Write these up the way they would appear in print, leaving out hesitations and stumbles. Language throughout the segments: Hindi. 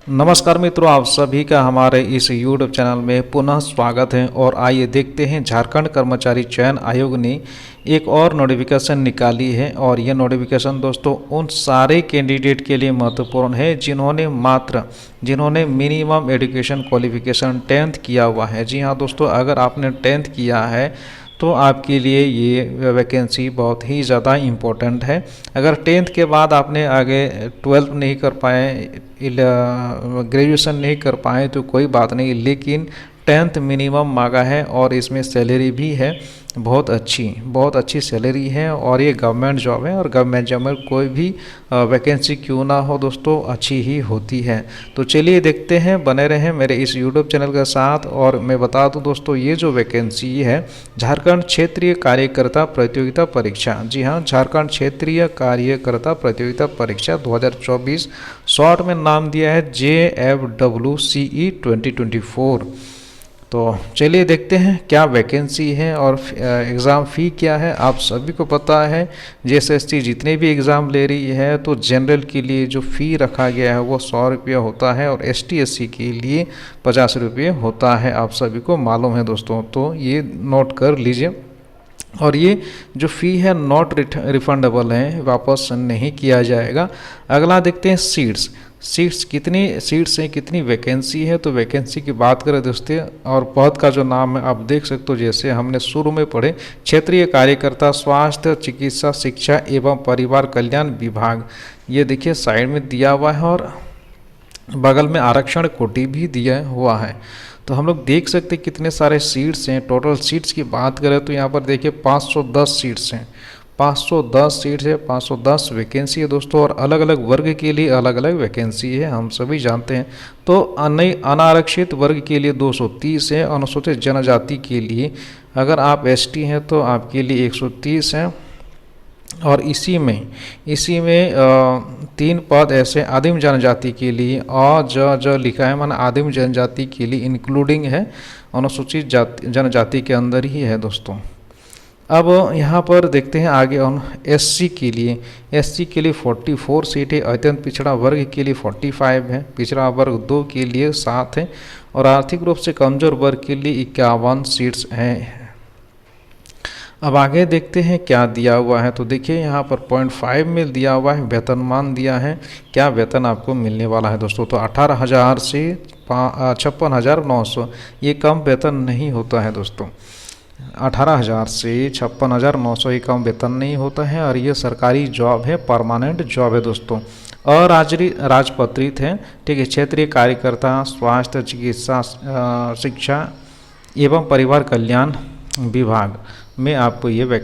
नमस्कार मित्रों, आप सभी का हमारे इस YouTube चैनल में पुनः स्वागत है। और आइए देखते हैं, झारखंड कर्मचारी चयन आयोग ने एक और नोटिफिकेशन निकाली है। और यह नोटिफिकेशन दोस्तों उन सारे कैंडिडेट के लिए महत्वपूर्ण है जिन्होंने मिनिमम एजुकेशन क्वालिफिकेशन 10th किया हुआ है। जी हाँ दोस्तों, अगर आपने 10th किया है तो आपके लिए ये वैकेंसी बहुत ही ज़्यादा इम्पोर्टेंट है। अगर 10th के बाद आपने आगे 12th नहीं कर पाए, ग्रेजुएशन नहीं कर पाए तो कोई बात नहीं, लेकिन 10th मिनिमम मांगा है और इसमें सैलरी भी है बहुत अच्छी सैलरी है। और ये गवर्नमेंट जॉब है, और गवर्नमेंट जॉब में कोई भी वैकेंसी क्यों ना हो दोस्तों, अच्छी ही होती है। तो चलिए देखते हैं, बने रहें मेरे इस यूट्यूब चैनल के साथ। और मैं बता दूं दोस्तों, ये जो वैकेंसी है झारखंड क्षेत्रीय कार्यकर्ता प्रतियोगिता परीक्षा, जी हाँ, झारखंड क्षेत्रीय कार्यकर्ता प्रतियोगिता परीक्षा 2024, शॉर्ट में नाम दिया है JFWCE 2024। तो चलिए देखते हैं क्या वैकेंसी है और एग्ज़ाम फ़ी क्या है। आप सभी को पता है JSST जितने भी एग्ज़ाम ले रही है तो जनरल के लिए जो फ़ी रखा गया है वो 100 रुपया होता है, और ST SC के लिए 50 रुपये होता है। आप सभी को मालूम है दोस्तों, तो ये नोट कर लीजिए। और ये जो फ़ी है नॉट रिफंडेबल है, वापस नहीं किया जाएगा। अगला देखते हैं सीट्स कितनी सीट्स हैं, कितनी वैकेंसी है। तो वैकेंसी की बात करें दोस्तों, और पद का जो नाम है आप देख सकते हो, जैसे हमने शुरू में पढ़े, क्षेत्रीय कार्यकर्ता स्वास्थ्य चिकित्सा शिक्षा एवं परिवार कल्याण विभाग। ये देखिए साइड में दिया हुआ है, और बगल में आरक्षण कोटि भी दिया हुआ है। तो हम लोग देख सकते हैं कितने सारे सीट्स हैं। टोटल सीट्स की बात करें तो यहाँ पर देखिए 510 सीट्स हैं, 510 सीट्स है, 510 वैकेंसी है दोस्तों। और अलग अलग वर्ग के लिए अलग अलग वैकेंसी है, हम सभी जानते हैं। तो अनारक्षित वर्ग के लिए 230 है, अनुसूचित जनजाति के लिए अगर आप ST हैं तो आपके लिए 130 है। और इसी में 3 पद ऐसे आदिम जनजाति के लिए, और ज लिखा है माना आदिम जनजाति के लिए इंक्लूडिंग है, अनुसूचित जनजाति के अंदर ही है दोस्तों। अब यहाँ पर देखते हैं आगे SC के लिए 44 सीट है, अत्यंत पिछड़ा वर्ग के लिए 45 है, पिछड़ा वर्ग 2 के लिए 7 है, और आर्थिक रूप से कमजोर वर्ग के लिए 51 सीट्स हैं। अब आगे देखते हैं क्या दिया हुआ है। तो देखिए यहाँ पर 0.5 में दिया हुआ है, वेतनमान दिया है, क्या वेतन आपको मिलने वाला है दोस्तों। तो 18,000 से 56,900, ये कम वेतन नहीं होता है दोस्तों। 18,000 से 56,900 ये कम वेतन नहीं होता है, और ये सरकारी जॉब है, परमानेंट जॉब है दोस्तों। और राजपत्रित है, ठीक है। क्षेत्रीय कार्यकर्ता स्वास्थ्य चिकित्सा शिक्षा एवं परिवार कल्याण विभाग में आपको ये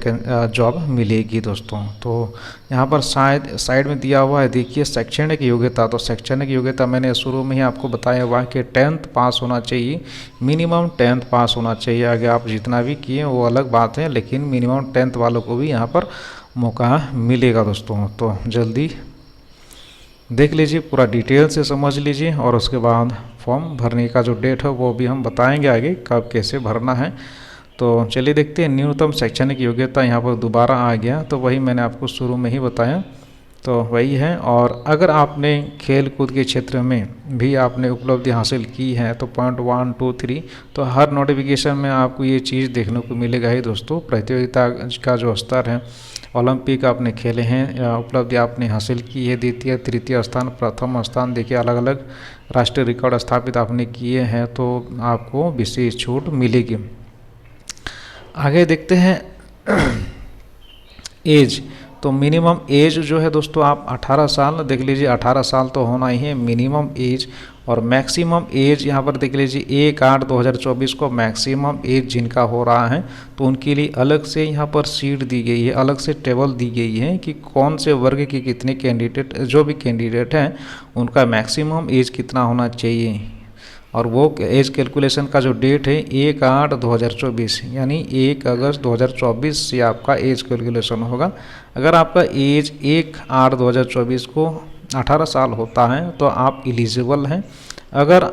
जॉब मिलेगी दोस्तों। तो यहाँ पर साइड में दिया हुआ है, देखिए शैक्षणिक योग्यता। तो शैक्षणिक योग्यता मैंने शुरू में ही आपको बताया हुआ है कि 10th पास होना चाहिए, मिनिमम 10th पास होना चाहिए। आगे आप जितना भी किए वो अलग बात है, लेकिन मिनिमम 10th वालों को भी यहाँ पर मौका मिलेगा दोस्तों। तो जल्दी देख लीजिए, पूरा डिटेल से समझ लीजिए, और उसके बाद फॉर्म भरने का जो डेट है वो भी हम बताएंगे आगे कब कैसे भरना है। तो चलिए देखते हैं, न्यूनतम शैक्षणिक योग्यता यहाँ पर दोबारा आ गया, तो वही मैंने आपको शुरू में ही बताया, तो वही है। और अगर आपने खेल कूद के क्षेत्र में भी आपने उपलब्धि हासिल की है तो 0.1, 2, 3, तो हर नोटिफिकेशन में आपको ये चीज़ देखने को मिलेगा ही दोस्तों। प्रतियोगिता का जो स्तर है, ओलंपिक आपने खेले हैं, उपलब्धि आपने हासिल की है, द्वितीय तृतीय स्थान प्रथम स्थान, देखिए अलग अलग राष्ट्रीय रिकॉर्ड स्थापित आपने किए हैं, तो आपको विशेष छूट मिलेगी। आगे देखते हैं एज। तो मिनिमम एज जो है दोस्तों, आप 18 साल देख लीजिए, 18 साल तो होना ही है मिनिमम एज। और मैक्सिमम एज यहाँ पर देख लीजिए 1/8/2024 को मैक्सिमम एज जिनका हो रहा है, तो उनके लिए अलग से यहाँ पर सीट दी गई है, अलग से टेबल दी गई है कि कौन से वर्ग के कितने कैंडिडेट, जो भी कैंडिडेट हैं उनका मैक्सिमम एज कितना होना चाहिए। और वो एज कैलकुलेशन का जो डेट है 1/8/2024, यानी 1 अगस्त 2024 से आपका एज कैलकुलेशन होगा। अगर आपका एज 1/8/2024 को 18 साल होता है तो आप एलिजिबल हैं। अगर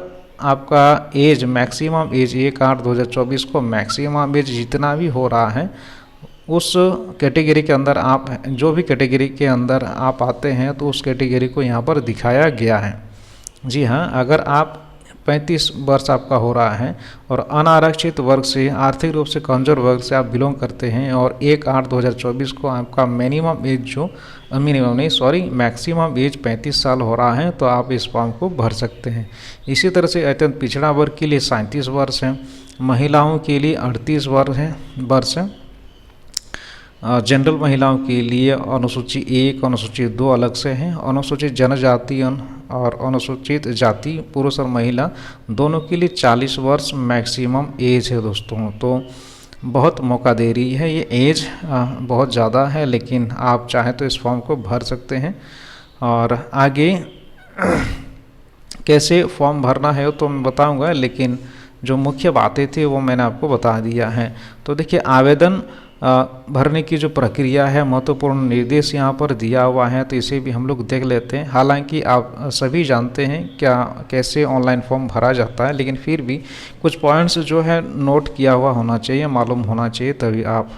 आपका एज मैक्सिमम एज 1/8/2024 को मैक्सिमम एज जितना भी हो रहा है उस कैटेगरी के अंदर, आप जो भी कैटेगरी के अंदर आप आते हैं तो उस कैटेगरी को यहाँ पर दिखाया गया है। जी हाँ, अगर आप 35 वर्ष आपका हो रहा है और अनारक्षित वर्ग से, आर्थिक रूप से कमज़ोर वर्ग से आप बिलोंग करते हैं और 1/8/2024 को आपका मिनिमम एज जो मिनिमम नहीं सॉरी मैक्सिमम एज 35 साल हो रहा है, तो आप इस फॉर्म को भर सकते हैं। इसी तरह से अत्यंत पिछड़ा वर्ग के लिए 37 वर्ष है, महिलाओं के लिए 38 वर्ष है। जनरल महिलाओं के लिए अनुसूची 1, अनुसूची 2 अलग से हैं। अनुसूचित जनजाति और अनुसूचित जाति पुरुष और महिला दोनों के लिए 40 वर्ष मैक्सिमम एज है दोस्तों। तो बहुत मौका दे रही है ये एज, बहुत ज़्यादा है, लेकिन आप चाहें तो इस फॉर्म को भर सकते हैं। और आगे कैसे फॉर्म भरना है तो मैं बताऊंगा, लेकिन जो मुख्य बातें थी वो मैंने आपको बता दिया है। तो देखिए, आवेदन भरने की जो प्रक्रिया है, महत्वपूर्ण निर्देश यहाँ पर दिया हुआ है, तो इसे भी हम लोग देख लेते हैं। हालांकि आप सभी जानते हैं कैसे ऑनलाइन फॉर्म भरा जाता है, लेकिन फिर भी कुछ पॉइंट्स जो है नोट किया हुआ होना चाहिए, मालूम होना चाहिए, तभी आप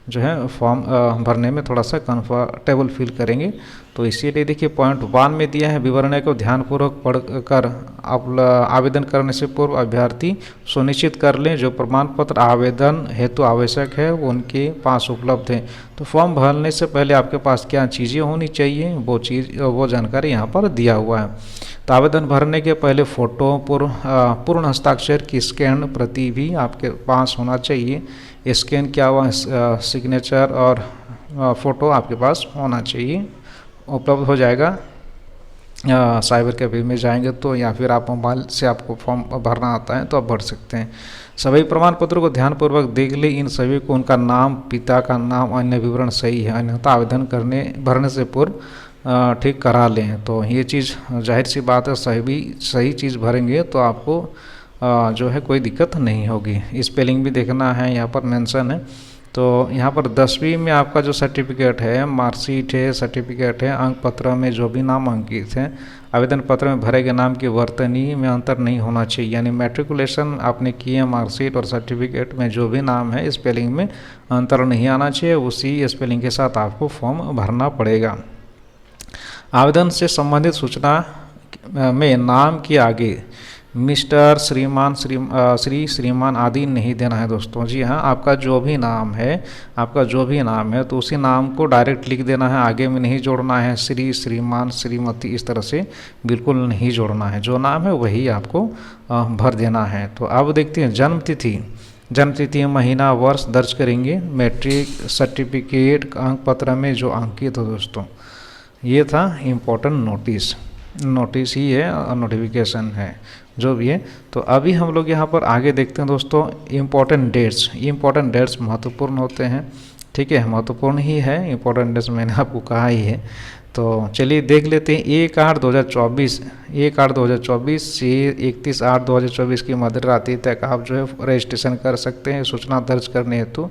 जो है फॉर्म भरने में थोड़ा सा कंफर्टेबल फील करेंगे। तो इसीलिए देखिए, पॉइंट 1 में दिया है, विवरण को ध्यानपूर्वक पढ़कर आप आवेदन करने से पूर्व अभ्यर्थी सुनिश्चित कर लें जो प्रमाण पत्र आवेदन हेतु आवश्यक है वो उनके पास उपलब्ध है। तो फॉर्म भरने से पहले आपके पास क्या चीज़ें होनी चाहिए वो जानकारी यहाँ पर दिया हुआ है। तो आवेदन भरने के पहले फ़ोटो पूर्ण हस्ताक्षर की स्कैन प्रति भी आपके पास होना चाहिए। स्कैन किया हुआ सिग्नेचर और फ़ोटो आपके पास होना चाहिए, उपलब्ध हो जाएगा। साइबर कैफे में जाएंगे तो, या फिर आप मोबाइल से आपको फॉर्म भरना आता है तो आप भर सकते हैं। सभी प्रमाण पत्रों को ध्यानपूर्वक देख ले, इन सभी को उनका नाम, पिता का नाम, अन्य विवरण सही है, अन्यथा आवेदन भरने से पूर्व ठीक करा लें। तो ये चीज़ जाहिर सी बात है, सही चीज़ भरेंगे तो आपको जो है कोई दिक्कत नहीं होगी। स्पेलिंग भी देखना है, यहाँ पर मेंशन है। तो यहाँ पर 10वीं में आपका जो सर्टिफिकेट है, मार्कशीट है, सर्टिफिकेट है, अंक पत्र में जो भी नाम अंकित है, आवेदन पत्र में भरे गए नाम की वर्तनी में अंतर नहीं होना चाहिए। यानी मैट्रिकुलेशन आपने किए मार्कशीट और सर्टिफिकेट में जो भी नाम है, स्पेलिंग में अंतर नहीं आना चाहिए, उसी स्पेलिंग के साथ आपको फॉर्म भरना पड़ेगा। आवेदन से संबंधित सूचना में नाम के आगे मिस्टर, श्रीमान, श्रीमान आदि नहीं देना है दोस्तों। जी हाँ, आपका जो भी नाम है तो उसी नाम को डायरेक्ट लिख देना है, आगे में नहीं जोड़ना है श्री, श्रीमान, श्रीमती, इस तरह से बिल्कुल नहीं जोड़ना है। जो नाम है वही आपको भर देना है। तो अब देखते हैं जन्म तिथि, महीना, वर्ष दर्ज करेंगे। मैट्रिक सर्टिफिकेट अंक पत्र में जो अंकित हो दोस्तों, ये था इम्पोर्टेंट नोटिस ही है और नोटिफिकेशन है जो भी है। तो अभी हम लोग यहाँ पर आगे देखते हैं दोस्तों, इम्पोर्टेंट डेट्स महत्वपूर्ण होते हैं, ठीक है, महत्वपूर्ण ही है। इम्पोर्टेंट डेट्स मैंने आपको कहा ही है। तो चलिए देख लेते हैं। 1/8/2024 से 31/8/2024 की मध्य रात्रि तक आप जो है रजिस्ट्रेशन कर सकते हैं, सूचना दर्ज करने हेतु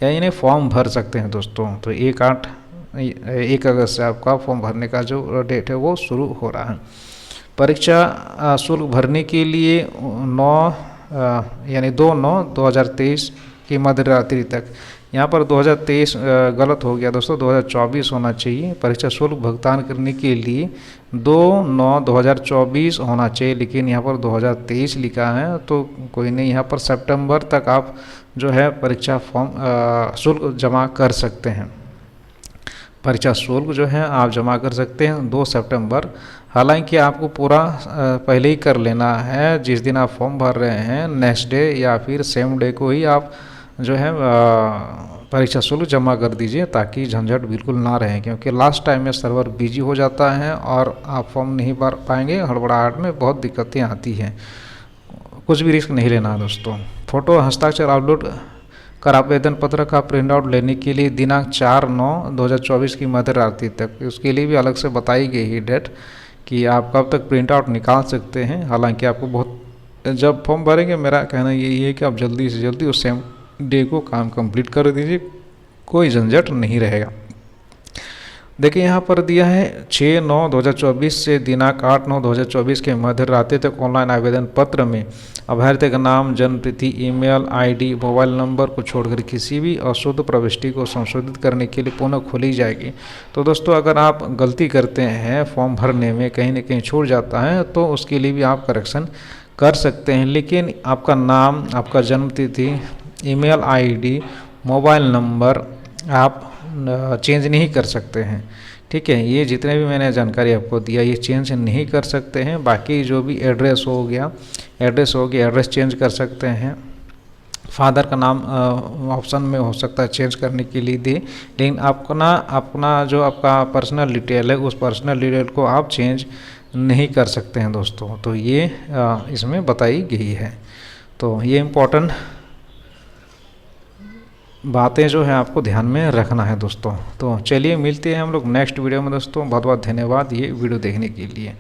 या इन्हें फॉर्म भर सकते हैं दोस्तों। तो 1 अगस्त से आपका फॉर्म भरने का जो डेट है वो शुरू हो रहा है। परीक्षा शुल्क भरने के लिए 2/9/2023 की मध्य रात्रि तक, यहाँ पर 2023 गलत हो गया दोस्तों, 2024 होना चाहिए। परीक्षा शुल्क भुगतान करने के लिए 2/9/2024 होना चाहिए, लेकिन यहाँ पर 2023 लिखा है, तो कोई नहीं, यहाँ पर सितंबर तक आप जो है परीक्षा फॉर्म शुल्क जमा कर सकते हैं। परीक्षा शुल्क जो है आप जमा कर सकते हैं 2 सितंबर। हालांकि आपको पूरा पहले ही कर लेना है, जिस दिन आप फॉर्म भर रहे हैं नेक्स्ट डे या फिर सेम डे को ही आप जो है परीक्षा शुल्क जमा कर दीजिए, ताकि झंझट बिल्कुल ना रहे, क्योंकि लास्ट टाइम में सर्वर बिजी हो जाता है और आप फॉर्म नहीं भर पाएंगे, हड़बड़ाहट में बहुत दिक्कतें आती हैं। कुछ भी रिस्क नहीं लेना दोस्तों। फोटो हस्ताक्षर अपलोड कर आवेदन पत्र का प्रिंट आउट लेने के लिए दिनांक 4/9/2024 की मध्य रात्रि तक, उसके लिए भी अलग से बताई गई है डेट कि आप कब तक प्रिंट आउट निकाल सकते हैं। हालांकि आपको जब फॉर्म भरेंगे, मेरा कहना यही है कि आप जल्दी से जल्दी उस सेम डे को काम कंप्लीट कर दीजिए, कोई झंझट नहीं रहेगा। देखिए यहाँ पर दिया है 6/9/2024 से दिनांक 8/9/2024 के मध्य रात्रि तक ऑनलाइन आवेदन पत्र में अभ्यर्थी का नाम, जन्मतिथि, ईमेल आईडी, मोबाइल नंबर को छोड़कर किसी भी अशुद्ध प्रविष्टि को संशोधित करने के लिए पुनः खोली जाएगी। तो दोस्तों अगर आप गलती करते हैं फॉर्म भरने में, कहीं ना कहीं छूट जाता है, तो उसके लिए भी आप करेक्शन कर सकते हैं। लेकिन आपका नाम, आपका जन्मतिथि, ईमेल आईडी, मोबाइल नंबर आप चेंज नहीं कर सकते हैं। ठीक है, ये जितने भी मैंने जानकारी आपको दिया ये चेंज नहीं कर सकते हैं। बाकी जो भी एड्रेस हो गया, एड्रेस चेंज कर सकते हैं। फादर का नाम ऑप्शन में हो सकता है चेंज करने के लिए दे, लेकिन अपना जो आपका पर्सनल डिटेल है उस पर्सनल डिटेल को आप चेंज नहीं कर सकते हैं दोस्तों। तो ये इसमें बताई गई है। तो ये इम्पोर्टेंट बातें जो है आपको ध्यान में रखना है दोस्तों। तो चलिए मिलते हैं हम लोग नेक्स्ट वीडियो में दोस्तों। बहुत बहुत धन्यवाद ये वीडियो देखने के लिए।